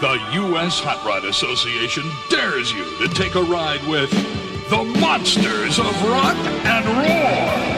The U.S. Hot Rod Association dares you to take a ride with the Monsters of Rock and Roar.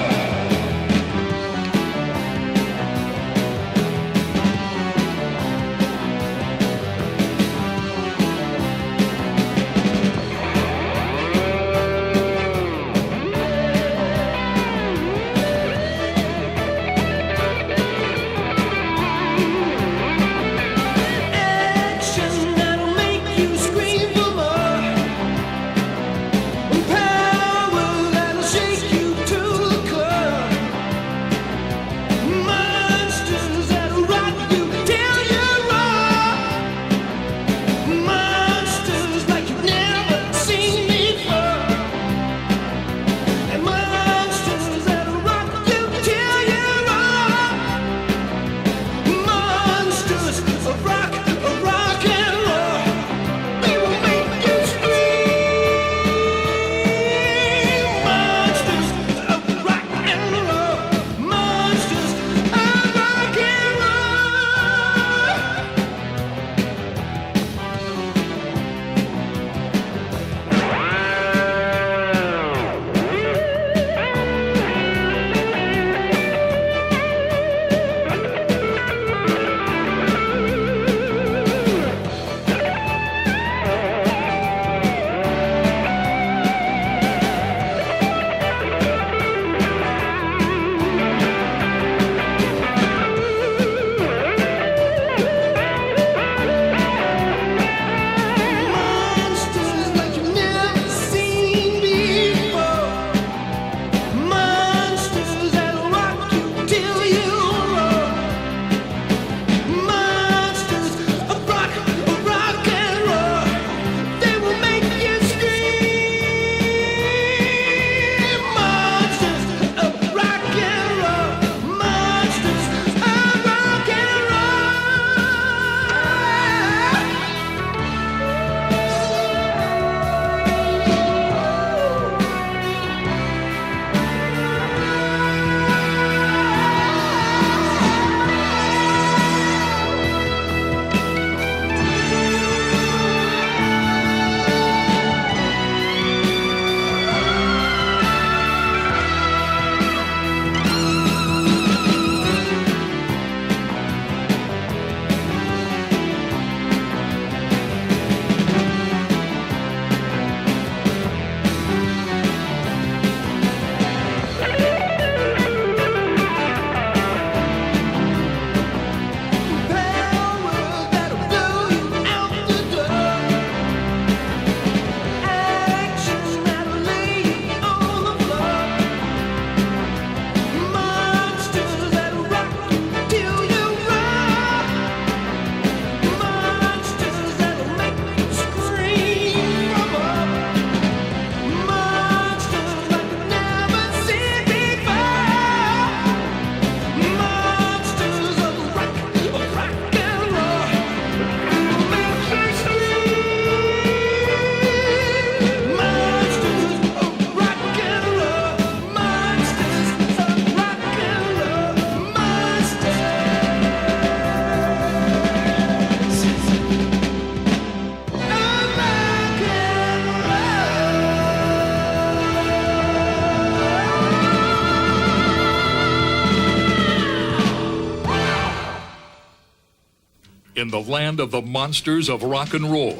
In the land of the monsters of rock and roar,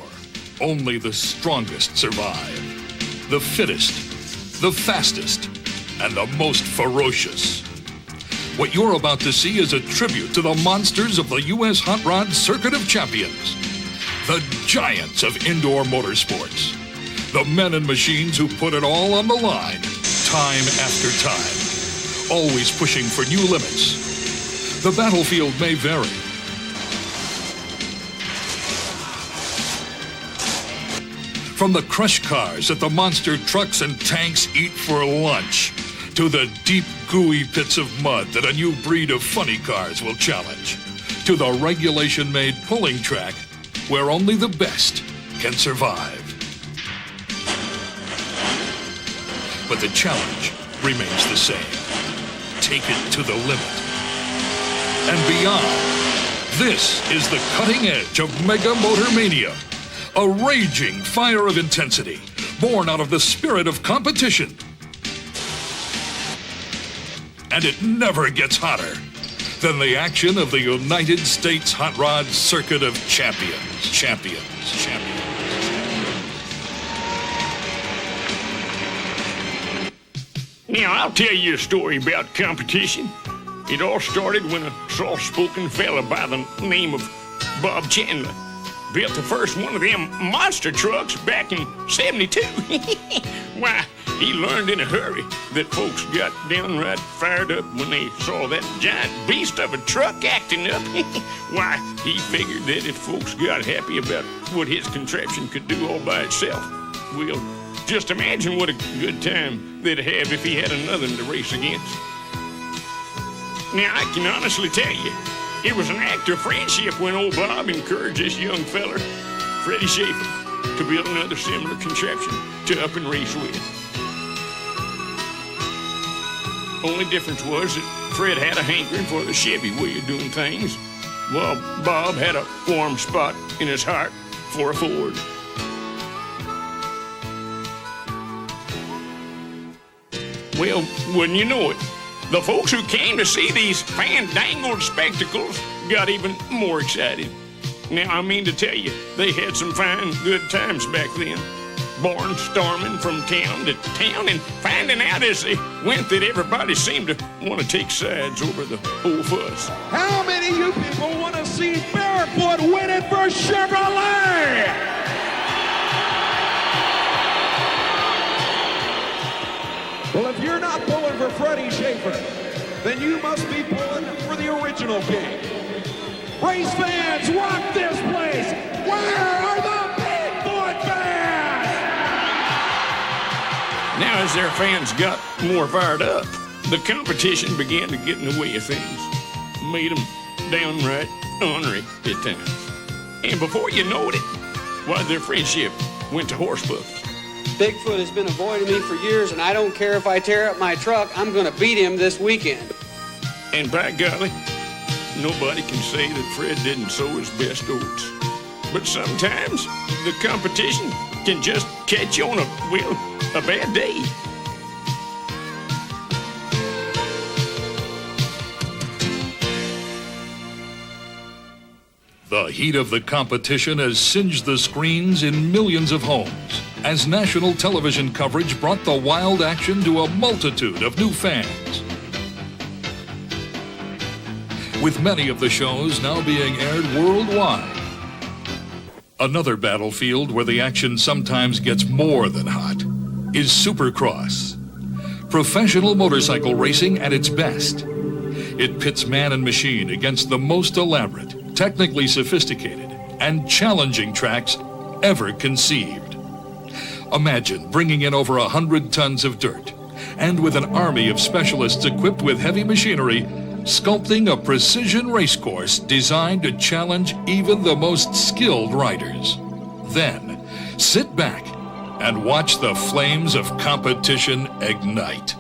only the strongest survive. The fittest, the fastest, and the most ferocious. What you're about to see is a tribute to the monsters of the U.S. Hot Rod Circuit of Champions. The giants of indoor motorsports. The men and machines who put it all on the line, time after time. Always pushing for new limits. The battlefield may vary. From the crush cars that the monster trucks and tanks eat for lunch, to the deep, gooey pits of mud that a new breed of funny cars will challenge, to the regulation-made pulling track where only the best can survive. But the challenge remains the same. Take it to the limit and beyond. This is the cutting edge of Mega Motor Mania, a raging fire of intensity born out of the spirit of competition. And it never gets hotter than the action of the United States Hot Rod Circuit of Champions. Now, I'll tell you a story about competition. It all started when a soft-spoken fella by the name of Bob Chandler built the first one of them monster trucks back in '72. Why, he learned in a hurry that folks got downright fired up when they saw that giant beast of a truck acting up. Why, he figured that if folks got happy about what his contraption could do all by itself, well, just imagine what a good time they'd have if he had another to race against. Now, I can honestly tell you, it was an act of friendship when old Bob encouraged this young feller, Freddie Schaefer, to build another similar contraption to up and race with. Only difference was that Fred had a hankering for the Chevy way of doing things, while Bob had a warm spot in his heart for a Ford. Well, wouldn't you know it, the folks who came to see these fandangled spectacles got even more excited. Now, I mean to tell you, they had some fine, good times back then. Barnstorming from town to town and finding out as they went that everybody seemed to want to take sides over the whole fuss. How many of you people want to see Barefoot win it for Chevrolet? Well, if you're not pulling for Freddie Schaefer, then you must be pulling for the original king. Race fans, rock this place! Where are the Bigfoot fans? Now, as their fans got more fired up, the competition began to get in the way of things. Made them downright ornery at times. And before you knowed it, why, their friendship went to horse bucks. Bigfoot has been avoiding me for years, and I don't care if I tear up my truck, I'm going to beat him this weekend. And by golly, nobody can say that Fred didn't sow his best oats. But sometimes the competition can just catch you on a bad day. The heat of the competition has singed the screens in millions of homes as national television coverage brought the wild action to a multitude of new fans. With many of the shows now being aired worldwide. Another battlefield where the action sometimes gets more than hot is Supercross. Professional motorcycle racing at its best. It pits man and machine against the most elaborate, technically sophisticated, and challenging tracks ever conceived. Imagine bringing in over 100 tons of dirt, and with an army of specialists equipped with heavy machinery, sculpting a precision race course designed to challenge even the most skilled riders. Then, sit back and watch the flames of competition ignite.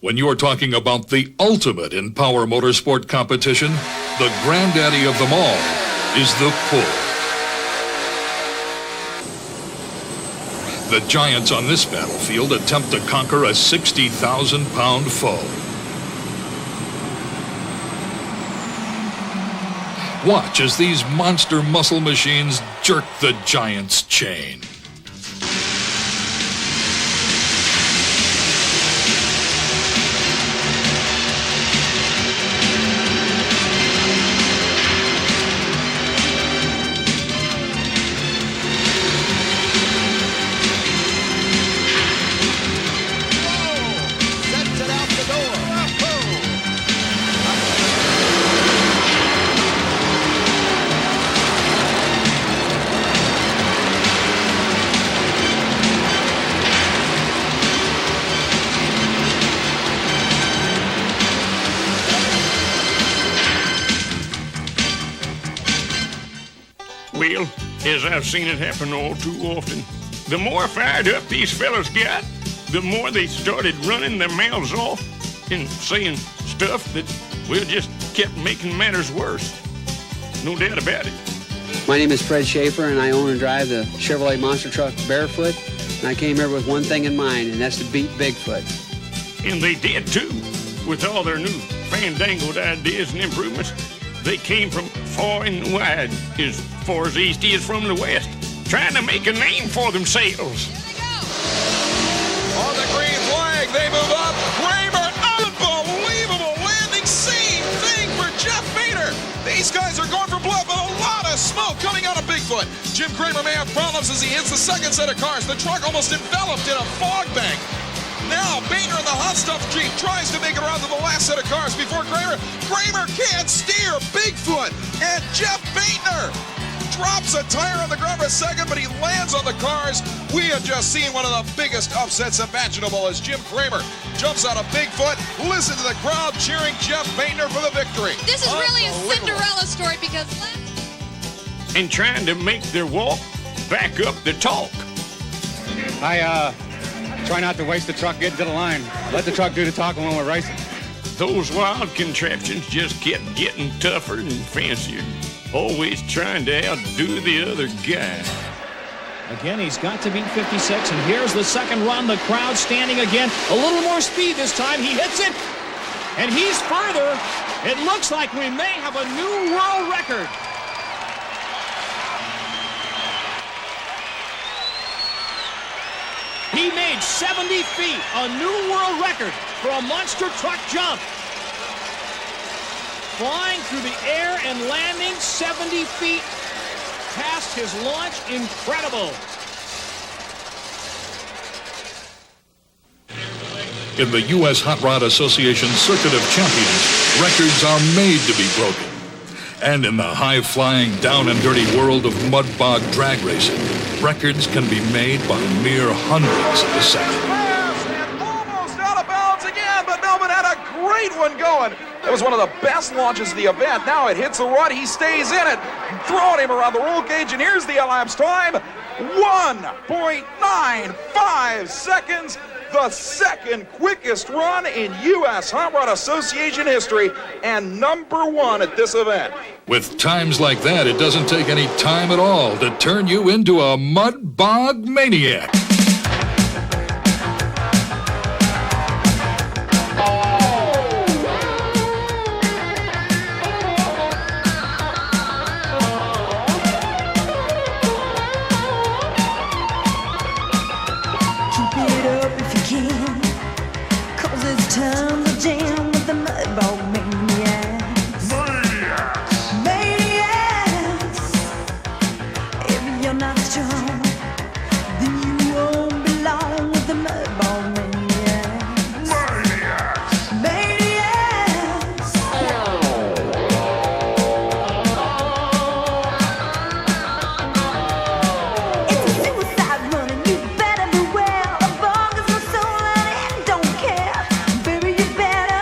When you're talking about the ultimate in power motorsport competition, the granddaddy of them all is the pull. The giants on this battlefield attempt to conquer a 60,000-pound foe. Watch as these monster muscle machines jerk the giant's chain. Well, as I've seen it happen all too often, the more fired up these fellas got, the more they started running their mouths off and saying stuff that, well, just kept making matters worse. No doubt about it. My name is Fred Schaefer, and I own and drive the Chevrolet monster truck Barefoot. And I came here with one thing in mind, and that's to beat Bigfoot. And they did too. With all their new fandangled ideas and improvements, they came from far and wide, as far as east is from the west, trying to make a name for themselves. On the green flag, they move up. Kramer, unbelievable landing. Same thing for Jeff Bader. These guys are going for blood, but a lot of smoke coming out of Bigfoot. Jim Kramer may have problems as he hits the second set of cars. The truck almost enveloped in a fog bank. Now, Bader in the hot stuff Jeep tries to make it around to the last set of cars before Kramer. Kramer can't steer Bigfoot. And Jeff Bader drops a tire on the ground for a second, but he lands on the cars. We have just seen one of the biggest upsets imaginable as Jim Kramer jumps out of Bigfoot. Listen to the crowd cheering Jeff Bader for the victory. This is really a Cinderella story because... And trying to make their walk back up the talk. I try not to waste the truck getting to the line. Let the truck do the talking when we're racing. Those wild contraptions just kept getting tougher and fancier, always trying to outdo the other guy. Again, he's got to beat 56, and here's the second run. The crowd standing again. A little more speed this time. He hits it, and he's further. It looks like we may have a new world record. He made 70 feet, a new world record for a monster truck jump. Flying through the air and landing 70 feet past his launch. Incredible. In the U.S. Hot Rod Association Circuit of Champions, records are made to be broken. And in the high-flying, down-and-dirty world of mud bog drag racing, records can be made by mere hundreds of a second. And almost out of bounds again, but Melvin had a great one going. It was one of the best launches of the event. Now it hits the rut. He stays in it. Throwing him around the roll cage, and here's the elapsed time. 1.95 seconds. The second quickest run in U.S. Hot Rod Association history, and number one at this event. With times like that, it doesn't take any time at all to turn you into a mud bog maniac. Time to jam with the mudball maniacs. Maniacs. If you're not strong, then you won't belong with the mudball maniacs. Maniacs. It's a suicide run, and you better beware. A bog is no soul and it don't care. Baby, you better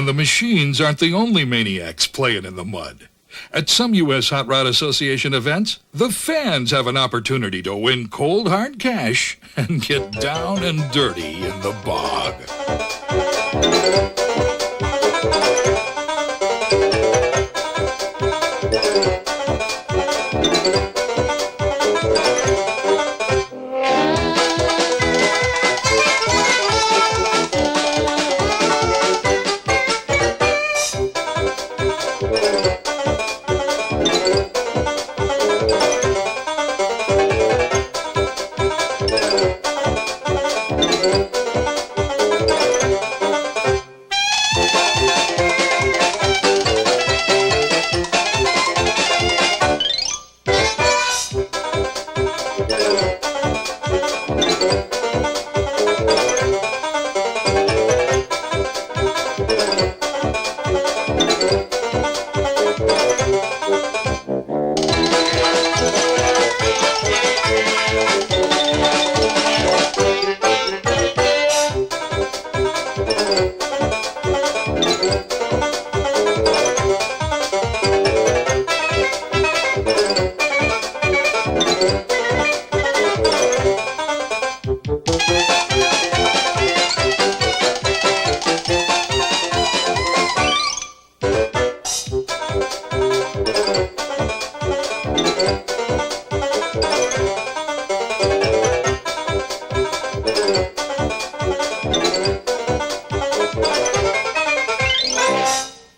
And the machines aren't the only maniacs playing in the mud. At some U.S. Hot Rod Association events, the fans have an opportunity to win cold hard cash and get down and dirty in the bog.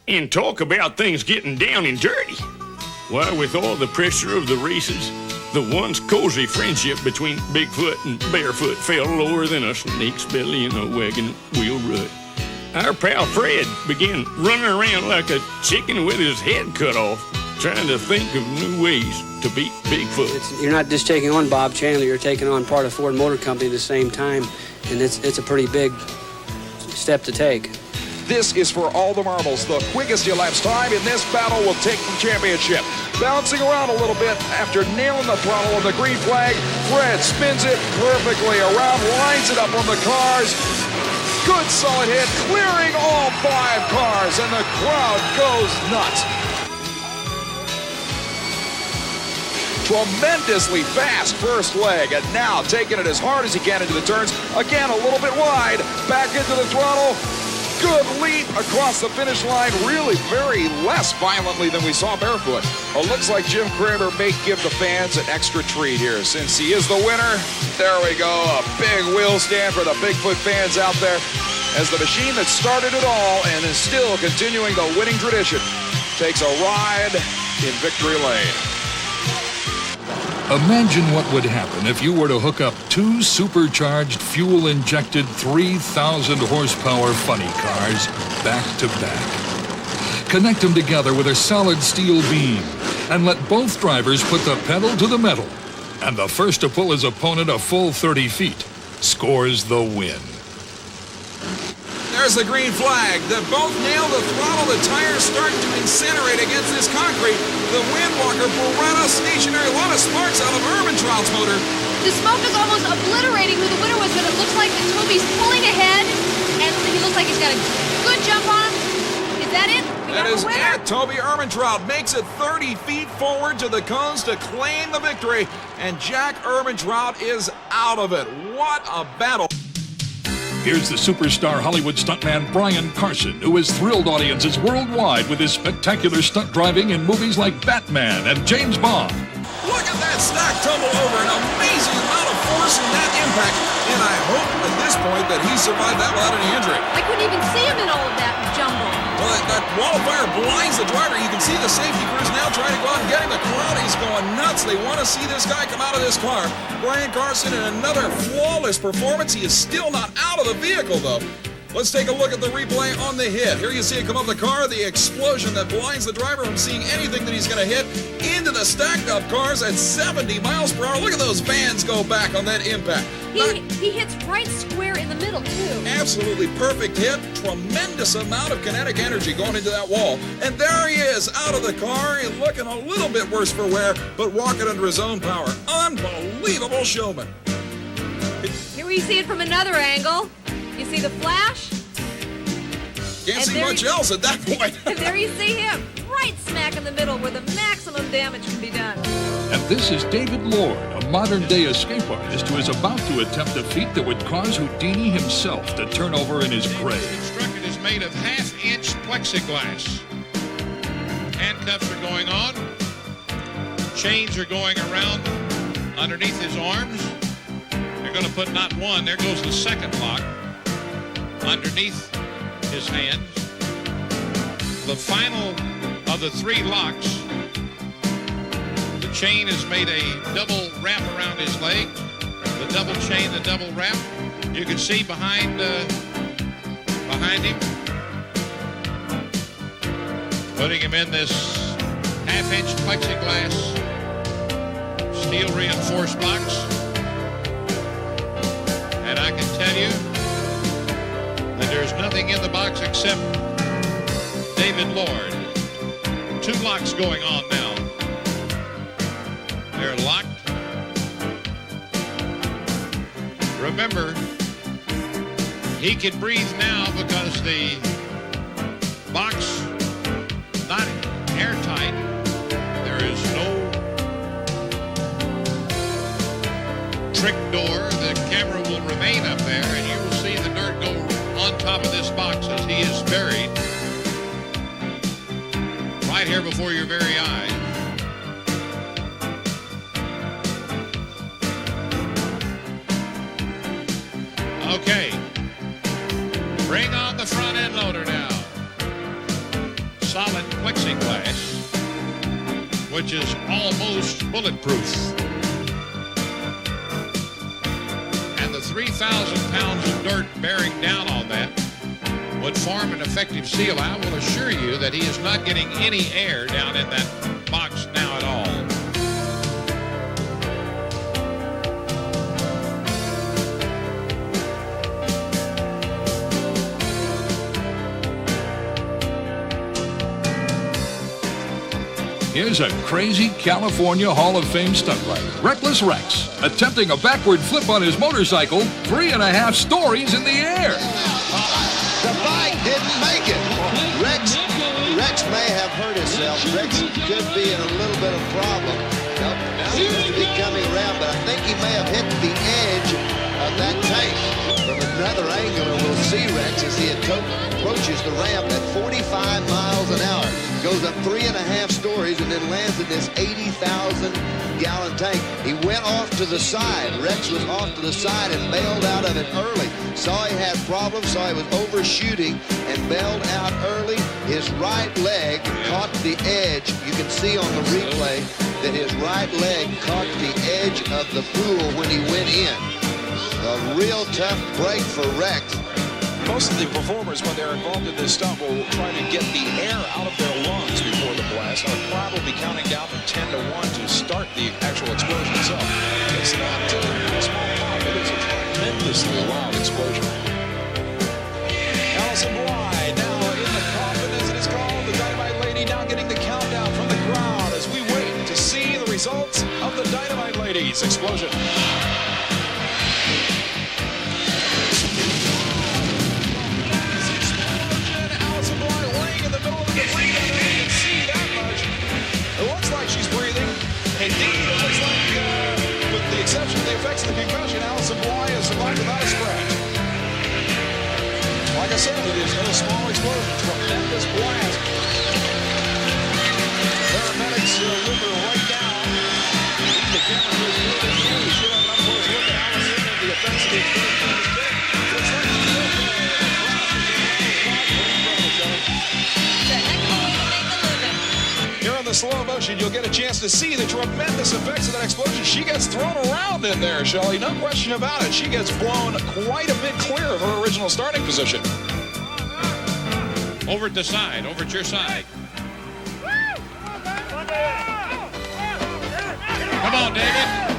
And talk about things getting down and dirty. Why, with all the pressure of the races, the once cozy friendship between Bigfoot and Barefoot fell lower than a snake's belly in a wagon wheel rut. Our pal Fred began running around like a chicken with his head cut off, trying to think of new ways to beat Bigfoot. You're not just taking on Bob Chandler, you're taking on part of Ford Motor Company at the same time, and it's a pretty big step to take. This is for all the marbles. The quickest elapsed time in this battle will take the championship. Bouncing around a little bit after nailing the throttle on the green flag, Fred spins it perfectly around, lines it up on the cars. Good solid hit, clearing all 5 cars, and the crowd goes nuts. Tremendously fast first leg, and now taking it as hard as he can into the turns. Again, a little bit wide, back into the throttle. Good leap across the finish line, really very less violently than we saw Barefoot. Well, looks like Jim Kramer may give the fans an extra treat here since he is the winner. There we go, a big wheel stand for the Bigfoot fans out there as the machine that started it all and is still continuing the winning tradition takes a ride in victory lane. Imagine what would happen if you were to hook up 2 supercharged, fuel-injected 3,000 horsepower funny cars back to back. Connect them together with a solid steel beam and let both drivers put the pedal to the metal. And the first to pull his opponent a full 30 feet scores the win. There's the green flag. They both nail the throttle. The tires start to incinerate against this concrete. The Windwalker Beretta stationary. A lot of sparks out of Ermintrout's motor. The smoke is almost obliterating who the winner was, but it looks like that Toby's pulling ahead, and he looks like he's got a good jump on him. Is that it? That is it. Toby Ermintrout makes it 30 feet forward to the cones to claim the victory, and Jack Ermintrout is out of it. What a battle. Here's the superstar Hollywood stuntman Brian Carson, who has thrilled audiences worldwide with his spectacular stunt driving in movies like Batman and James Bond. Look at that stack tumble over, an amazing amount of force in that impact, and I hope at this point that he survived that without any injury. I couldn't even see him in all of that jumble. Well, that wall of fire blinds the driver. You can see the safety crews now trying to go out and get him. The crowd is going nuts. They want to see this guy come out of this car. Brian Carson in another flawless performance. He is still not out of the vehicle, though. Let's take a look at the replay on the hit. Here you see it come up the car, the explosion that blinds the driver from seeing anything that he's going to hit into the stacked up cars at 70 miles per hour. Look at those vans go back on that impact. He hits right square in the middle, too. Absolutely perfect hit. Tremendous amount of kinetic energy going into that wall. And there he is out of the car and looking a little bit worse for wear, but walking under his own power. Unbelievable showman. Here we see it from another angle. You see the flash? Can't And see there much you- else at that point. And there you see him, right smack in the middle where the maximum damage can be done. And this is David Lord, a modern-day escape artist who is about to attempt a feat that would cause Houdini himself to turn over in his grave. Constructed is made of half-inch plexiglass. Handcuffs are going on. Chains are going around underneath his arms. They're going to put not one, there goes the second lock underneath his hands. The final of the 3 locks, the chain is made a double wrap around his leg. The double chain, the double wrap. You can see behind him, putting him in this half-inch plexiglass steel reinforced box. And I can tell you that there's nothing in the box except David Lord. 2 locks going on now. They're locked. Remember, he can breathe now because the box not airtight. There is no trick door. The camera will remain up there, and you will see the dirt go on top of this box as he is buried right here before your very eyes. Okay, bring on the front end loader now. Solid plexiglass, which is almost bulletproof. And the 3,000 pounds of dirt bearing down on that would form an effective seal. I will assure you that he is not getting any air down in that box now at all. Here's a crazy California Hall of Fame stunt rider, Reckless Rex, attempting a backward flip on his motorcycle, 3.5 stories in the air. The bike didn't make it. Rex may have hurt himself. Rex could be in a little bit of problem. Seems to be coming around, but I think he may have hit the edge of that tank. From another angle, and we'll see Rex as he approaches the ramp at 45 miles an hour. Goes up 3.5 stories and then lands in this 80,000-gallon tank. He went off to the side. Rex was off to the side and bailed out of it early. Saw he had problems, saw he was overshooting and bailed out early. His right leg caught the edge. You can see on the replay that his right leg caught the edge of the pool when he went in. A real tough break for Rex. Most of the performers, when they're involved in this stunt, will try to get the air out of their lungs before the blast. Our crowd will be counting down from 10 to 1 to start the actual explosion itself. It's not a small pop. It is a tremendously loud explosion. Allison Bly now in the coffin, as it is called. The Dynamite Lady now getting the countdown from the crowd as we wait to see the results of the Dynamite Lady's explosion. Indeed, it looks like, with the exception of the effects of the concussion, Allison Bly has survived without a scratch. Like I said, it is no small explosion. Tremendous blast. Paramedics with her right now. The camera was moving through. We should have an up-close look at Allison and the effects of the explosion. Looks like she's okay. Here in the slow motion, you'll get a chance to see the tremendous effects of that explosion. She gets thrown around in there, Shelley. No question about it. She gets blown quite a bit clear of her original starting position. Over at the side, over at your side. Come on, David.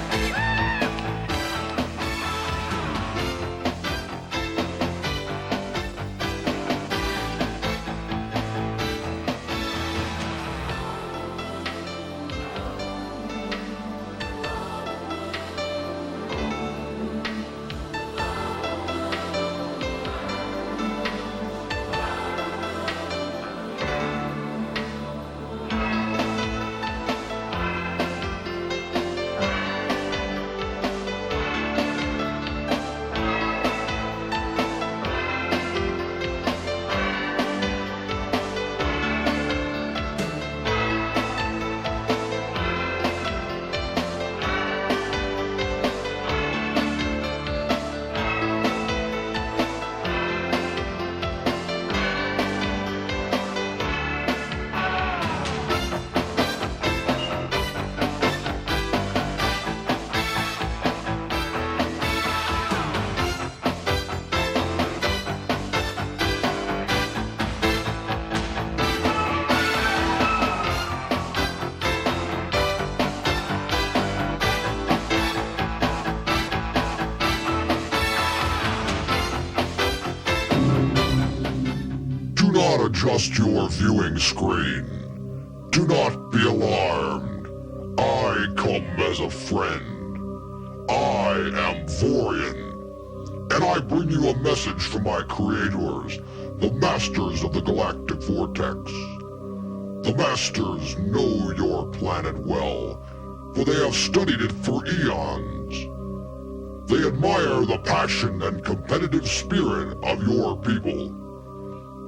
just your viewing screen. Do not be alarmed. I come as a friend. I am Vorian, and I bring you a message from my creators, the Masters of the Galactic Vortex. The Masters know your planet well, for they have studied it for eons. They admire the passion and competitive spirit of your people.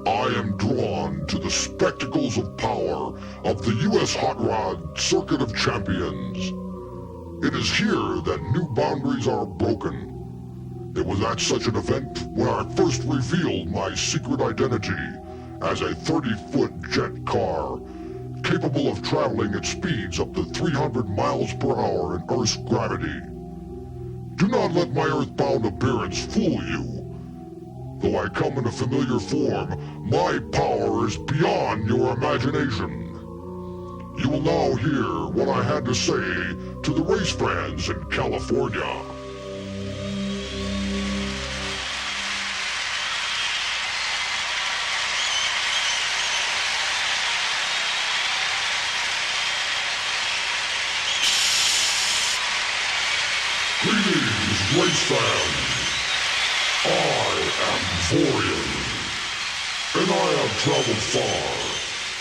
I am drawn to the spectacles of power of the USHRA Circuit of Champions. It is here that new boundaries are broken. It was at such an event when I first revealed my secret identity as a 30-foot jet car, capable of traveling at speeds up to 300 miles per hour in Earth's gravity. Do not let my earthbound appearance fool you. Though I come in a familiar form, my power is beyond your imagination. You will now hear what I had to say to the race fans in California. Greetings, race fans. I am Vorian, and I have traveled far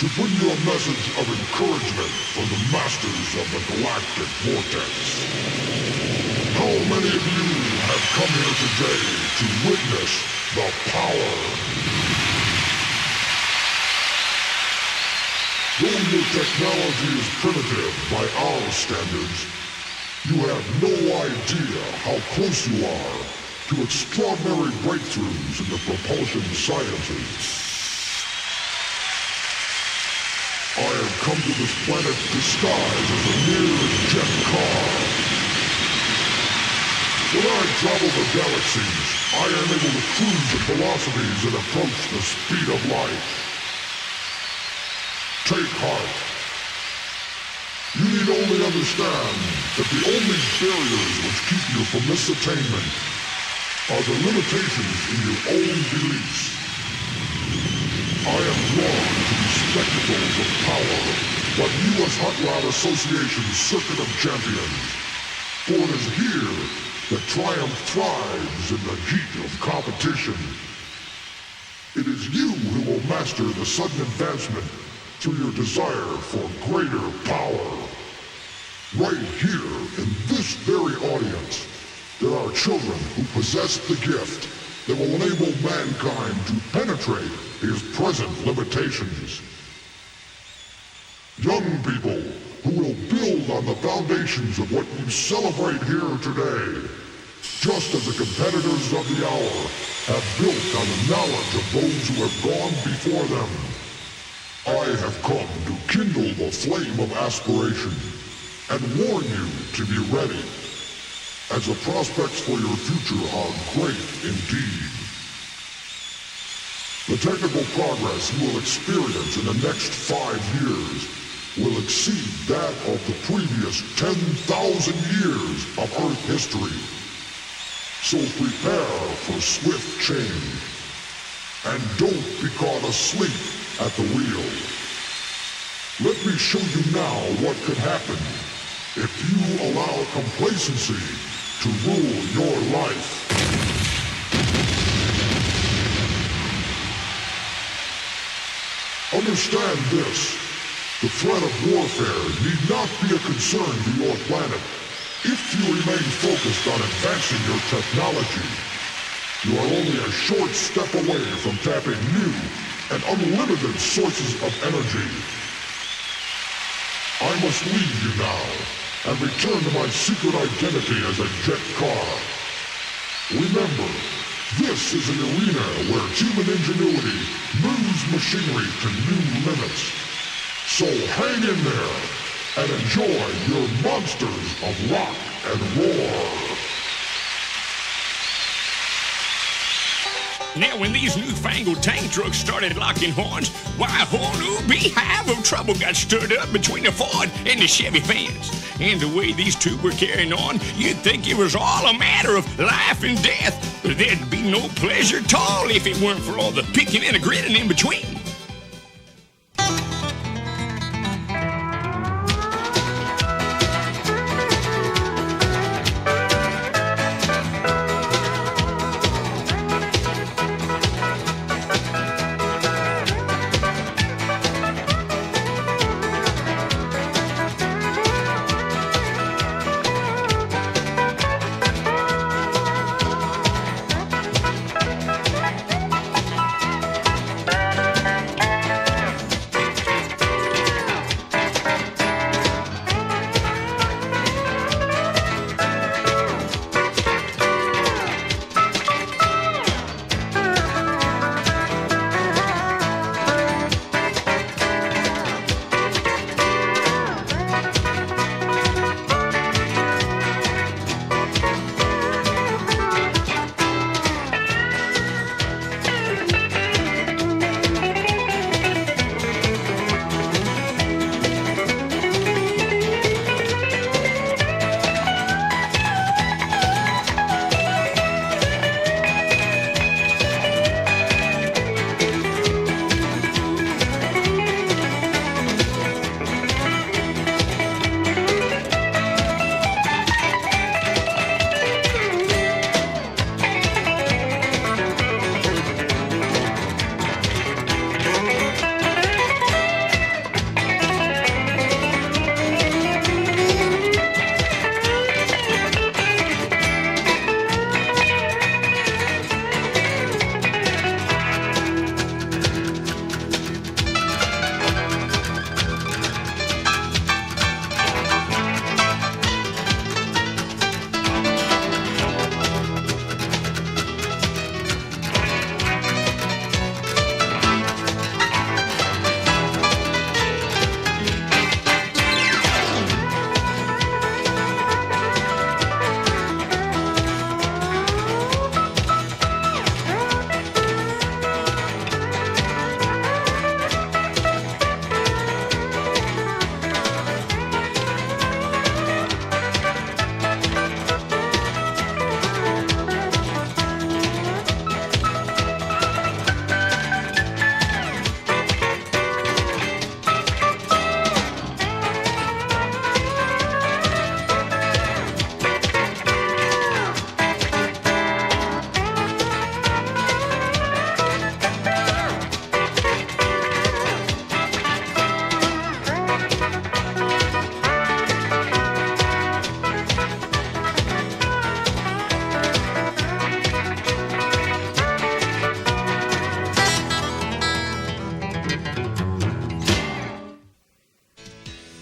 to bring you a message of encouragement from the Masters of the Galactic Vortex. How many of you have come here today to witness the power? Though your technology is primitive by our standards, you have no idea how close you are to extraordinary breakthroughs in the propulsion sciences. I have come to this planet disguised as a mere jet car. When I travel the galaxies, I am able to cruise at velocities that approach the speed of light. Take heart. You need only understand that the only barriers which keep you from this attainment are the limitations in your own beliefs. I am drawn to the spectacles of power by USHRA Association's Circuit of Champions, for it is here that triumph thrives in the heat of competition. It is you who will master the sudden advancement through your desire for greater power. Right here, in this very audience, there are children who possess the gift that will enable mankind to penetrate his present limitations. Young people who will build on the foundations of what you celebrate here today, just as the competitors of the hour have built on the knowledge of those who have gone before them. I have come to kindle the flame of aspiration and warn you to be ready, as the prospects for your future are great indeed. The technical progress you will experience in the next 5 years will exceed that of the previous 10,000 years of Earth history. So prepare for swift change, and don't be caught asleep at the wheel. Let me show you now what could happen if you allow complacency to rule your life. Understand this. The threat of warfare need not be a concern to your planet if you remain focused on advancing your technology. You are only a short step away from tapping new and unlimited sources of energy. I must leave you now and return to my secret identity as a jet car. Remember, this is an arena where human ingenuity moves machinery to new limits. So hang in there and enjoy your monsters of rock and roar. Now, when these newfangled tank trucks started locking horns, why, a whole new beehive of trouble got stirred up between the Ford and the Chevy fans. And the way these two were carrying on, you'd think it was all a matter of life and death. But there'd be no pleasure at all if it weren't for all the picking and the grinning in between.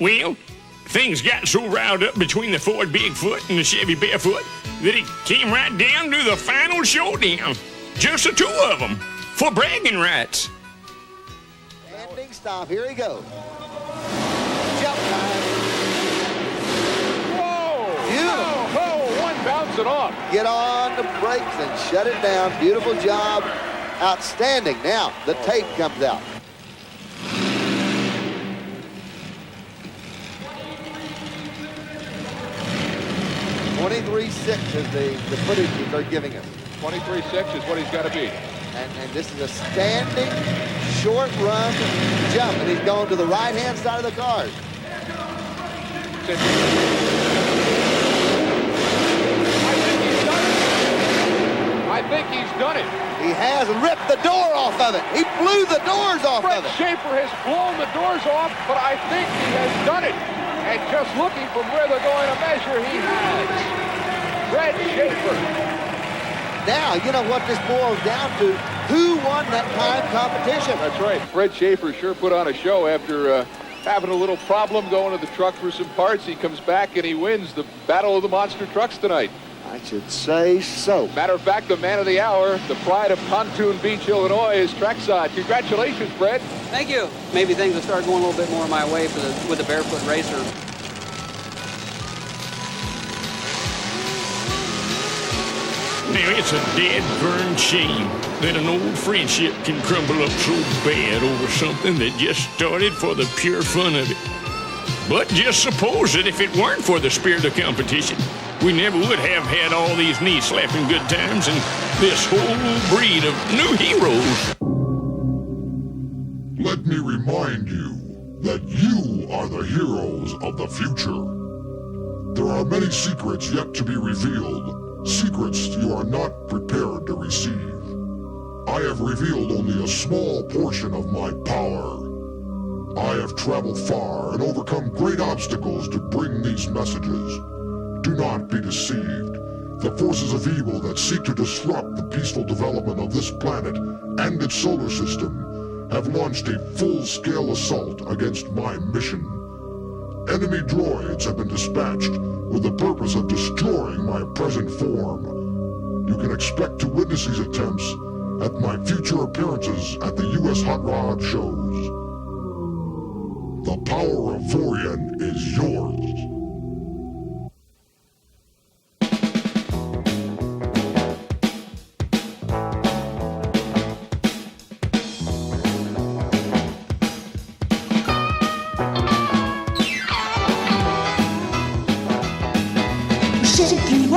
Well, things got so riled up between the Ford Bigfoot and the Chevy Barefoot that it came right down to the final showdown. Just the two of them for bragging rights. Standing stop. Here he goes. Jump time. Whoa! Beautiful. Whoa! One bounce it off. Get on the brakes and shut it down. Beautiful job. Outstanding. Now, the tape comes out. .23.6 is the footage that they're giving us. 23.6 is what he's got to be. And this is a standing, short run jump, and he's going to the right-hand side of the cars. I think he's done it. He has ripped the door off of it. He blew the doors off Fred of it. Schaefer has blown the doors off, but I think he has done it. And just looking from where they're going to measure, he has. Fred Schaefer. Now, you know what this boils down to? Who won that time competition? That's right. Fred Schaefer sure put on a show after having a little problem going to the truck for some parts. He comes back and he wins the Battle of the Monster Trucks tonight. I should say so. Matter of fact, the man of the hour, the pride of Pontoon Beach, Illinois, is trackside. Congratulations, Fred. Thank you. Maybe things will start going a little bit more my way with the Barefoot Racer. Now, it's a dead-burn shame that an old friendship can crumble up so bad over something that just started for the pure fun of it. But just suppose that if it weren't for the spirit of competition, we never would have had all these knee-slapping good times and this whole breed of new heroes. Let me remind you that you are the heroes of the future. There are many secrets yet to be revealed, secrets you are not prepared to receive. I have revealed only a small portion of my power. I have traveled far and overcome great obstacles to bring these messages. Do not be deceived. The forces of evil that seek to disrupt the peaceful development of this planet and its solar system have launched a full-scale assault against my mission. Enemy droids have been dispatched with the purpose of destroying my present form. You can expect to witness these attempts at my future appearances at the USHRA shows. The power of Vorian is yours. Shake you